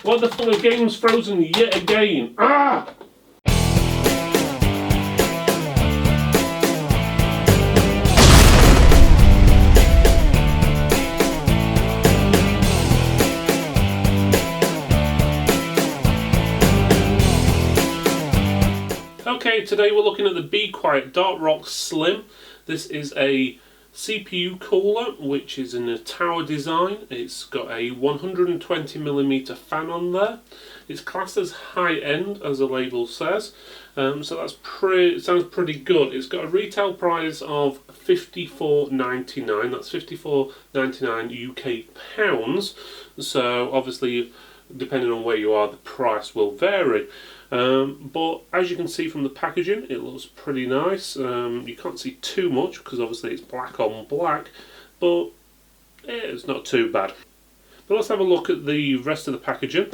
What the fuck, the game's frozen yet again. Ah! Okay, today we're looking at the Be Quiet Dark Rock Slim. This is a CPU cooler which is in a tower design. It's got a 120mm fan on there. It's classed as high end, as the label says, so that's sounds pretty good. It's got a retail price of $54.99. That's $54.99 UK pounds. So obviously, depending on where you are, the price will vary. But as you can see from the packaging, it looks pretty nice. You can't see too much because obviously it's black on black, but it's not too bad. But let's have a look at the rest of the packaging.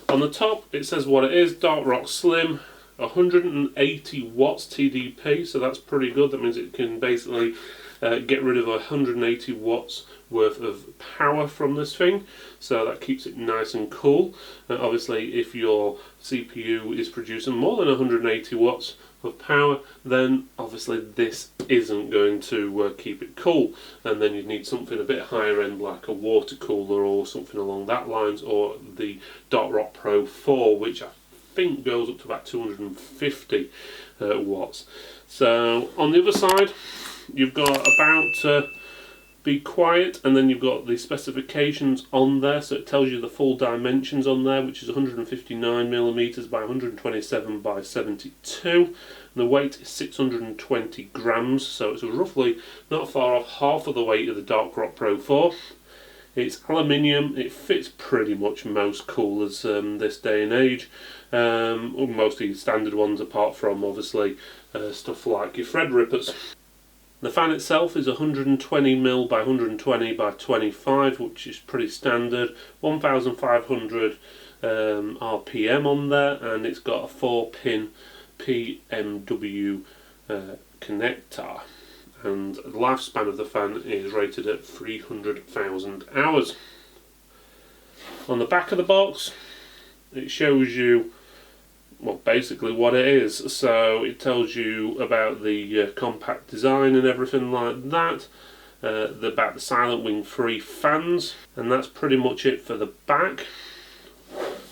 On the top it says what it is: Dark Rock Slim, 180 watts TDP, so that's pretty good. That means it can basically get rid of 180 watts worth of power from this thing, so that keeps it nice and cool. Obviously, if your CPU is producing more than 180 watts of power, then obviously this isn't going to keep it cool, and then you'd need something a bit higher end like a water cooler or something along that lines, or the Dark Rock Pro 4, which I think goes up to about 250 watts. So on the other side you've got about Be Quiet, and then you've got the specifications on there, so it tells you the full dimensions on there, which is 159mm by 127 by 72, and the weight is 620 grams, so it's roughly not far off half of the weight of the Dark Rock Pro 4. It's aluminium. It fits pretty much most coolers this day and age, most of the standard ones apart from obviously stuff like your thread-rippers. The fan itself is 120mm by 120 by 25, which is pretty standard, 1500 RPM on there, and it's got a 4-pin PMW connector, and the lifespan of the fan is rated at 300,000 hours. On the back of the box it shows you, well, basically what it is. So it tells you about the compact design and everything like that, about the Silent Wing free fans, and that's pretty much it for the back.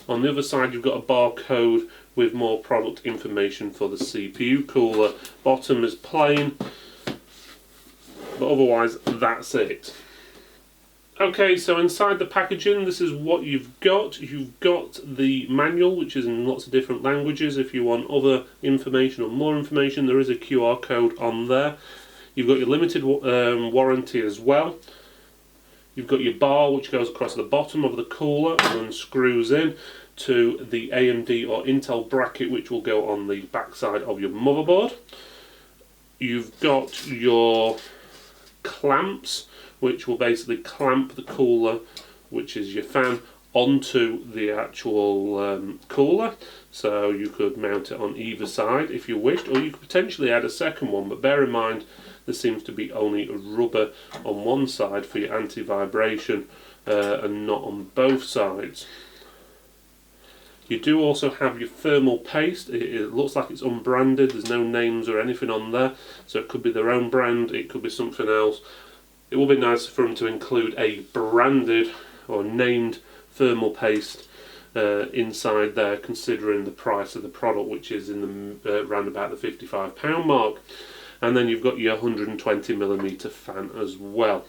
On the other side you've got a barcode with more product information for the CPU cooler. Bottom is plain, but otherwise that's it. Okay, so inside the packaging, this is what you've got. You've got the manual, which is in lots of different languages. If you want other information or more information, there is a QR code on there. You've got your limited warranty as well. You've got your bar, which goes across the bottom of the cooler and screws in to the AMD or Intel bracket, which will go on the backside of your motherboard. You've got your clamps, which will basically clamp the cooler, which is your fan, onto the actual cooler. So you could mount it on either side if you wished, or you could potentially add a second one, but bear in mind there seems to be only a rubber on one side for your anti-vibration and not on both sides. You do also have your thermal paste. It looks like it's unbranded, there's no names or anything on there, so it could be their own brand, it could be something else. It will be nice for them to include a branded or named thermal paste inside there, considering the price of the product, which is in the round about the £55 mark. And then you've got your 120mm fan as well.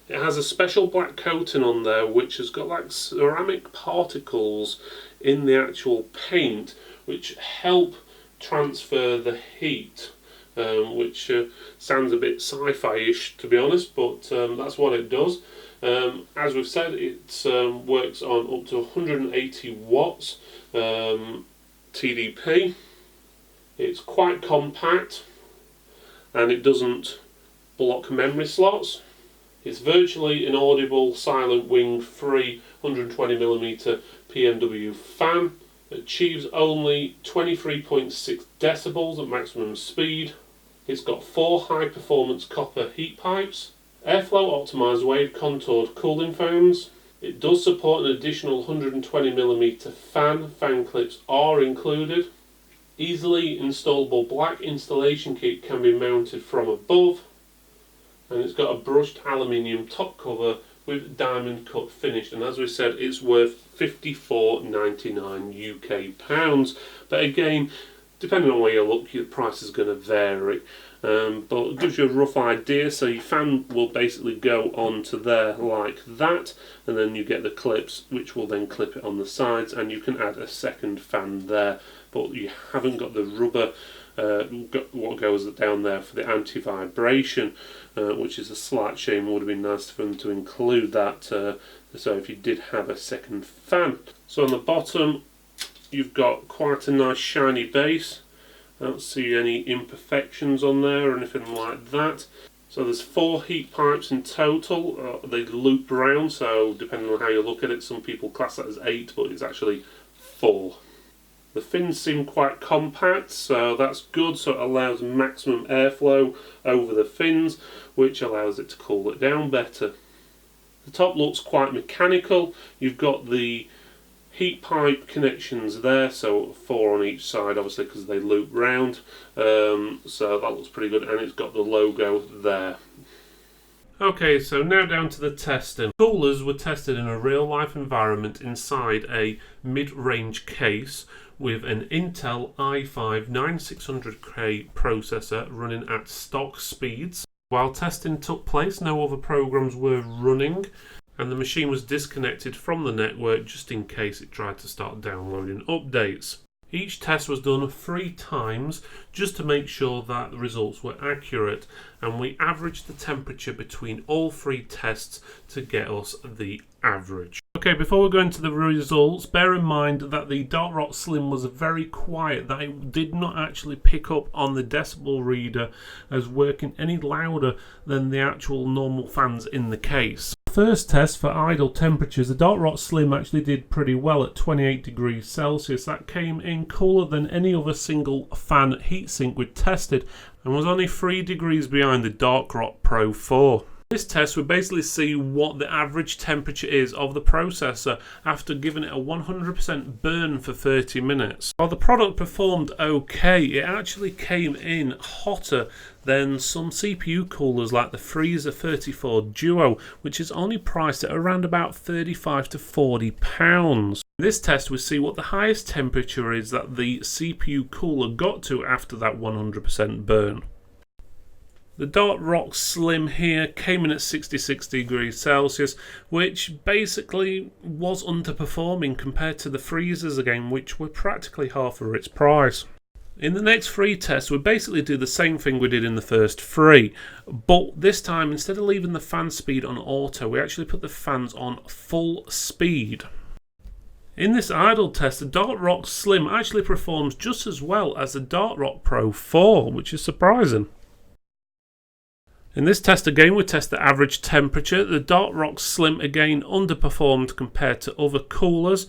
It has a special black coating on there which has got like ceramic particles in the actual paint which help transfer the heat, which sounds a bit sci-fi-ish to be honest, but that's what it does. As we've said, it works on up to 180 watts TDP. It's quite compact and it doesn't block memory slots. It's virtually inaudible Silent Wing free 120mm PMW fan. It achieves only 23.6 decibels at maximum speed. It's got 4 high performance copper heat pipes, airflow optimised wave contoured cooling fans. It does support an additional 120mm fan. Fan clips are included. Easily installable black installation kit can be mounted from above, and it's got a brushed aluminium top cover with diamond cut finish, and as we said, it's worth £54.99 UK pounds. But again, depending on where you look, your price is going to vary. But it gives you a rough idea. So your fan will basically go onto there like that, and then you get the clips which will then clip it on the sides, and you can add a second fan there, but you haven't got the rubber what goes down there for the anti-vibration, which is a slight shame. It would have been nice for them to include that, so if you did have a second fan. So on the bottom you've got quite a nice shiny base. I don't see any imperfections on there or anything like that. So there's 4 heat pipes in total. They loop round, so depending on how you look at it, some people class that as 8, but it's actually 4. The fins seem quite compact, so that's good, so it allows maximum airflow over the fins, which allows it to cool it down better. The top looks quite mechanical. You've got the heat pipe connections there, so 4 on each side, obviously because they loop round, so that looks pretty good, and it's got the logo there. Okay, so now down to the testing. Coolers were tested in a real life environment inside a mid-range case with an Intel i5 9600K processor running at stock speeds. While testing took place, no other programs were running, and the machine was disconnected from the network just in case it tried to start downloading updates. Each test was done 3 times just to make sure that the results were accurate, and we averaged the temperature between all 3 tests to get us the average. Okay, before we go into the results, bear in mind that the Dark Rock Slim was very quiet, that it did not actually pick up on the decibel reader as working any louder than the actual normal fans in the case. First test for idle temperatures, the Dark Rock Slim actually did pretty well at 28 degrees Celsius. That came in cooler than any other single fan heatsink we'd tested, and was only 3 degrees behind the Dark Rock Pro 4. This test would basically see what the average temperature is of the processor after giving it a 100% burn for 30 minutes. While the product performed okay, it actually came in hotter than some CPU coolers like the Freezer 34 Duo, which is only priced at around about £35 to £40. In this test we see what the highest temperature is that the CPU cooler got to after that 100% burn. The Dark Rock Slim here came in at 66 degrees Celsius, which basically was underperforming compared to the freezers again, which were practically half of its price. In the next 3 tests, we basically do the same thing we did in the first 3, but this time instead of leaving the fan speed on auto, we actually put the fans on full speed. In this idle test, the Dark Rock Slim actually performs just as well as the Dark Rock Pro 4, which is surprising. In this test again, we test the average temperature. The Dark Rock Slim again underperformed compared to other coolers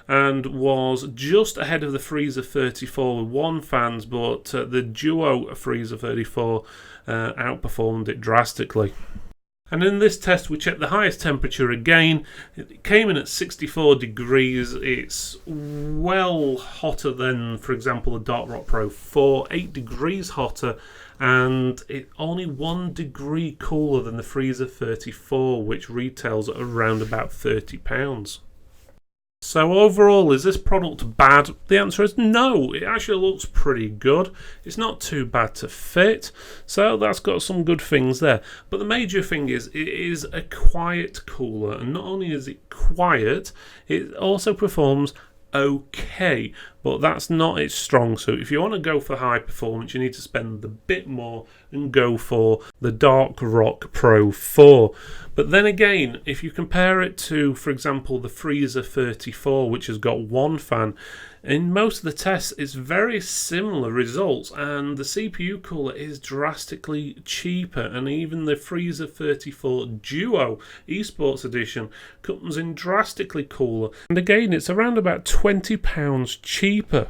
and was just ahead of the Freezer 34 with 1 fans, but the Duo Freezer 34 outperformed it drastically. And in this test we checked the highest temperature again. It came in at 64 degrees. It's well hotter than, for example, the Dark Rock Pro 4, 8 degrees hotter, and it's only 1 degree cooler than the Freezer 34, which retails at around about £30. So overall, is this product bad? The answer is no. It actually looks pretty good. It's not too bad to fit, so that's got some good things there. But the major thing is, it is a quiet cooler, and not only is it quiet, it also performs okay, but that's not its strong suit. If you want to go for high performance, you need to spend a bit more and go for the Dark Rock Pro 4. But then again, if you compare it to, for example, the Freezer 34, which has got 1 fan, in most of the tests it's very similar results, and the CPU cooler is drastically cheaper, and even the Freezer 34 Duo Esports Edition comes in drastically cooler, and again it's around about £20 cheaper.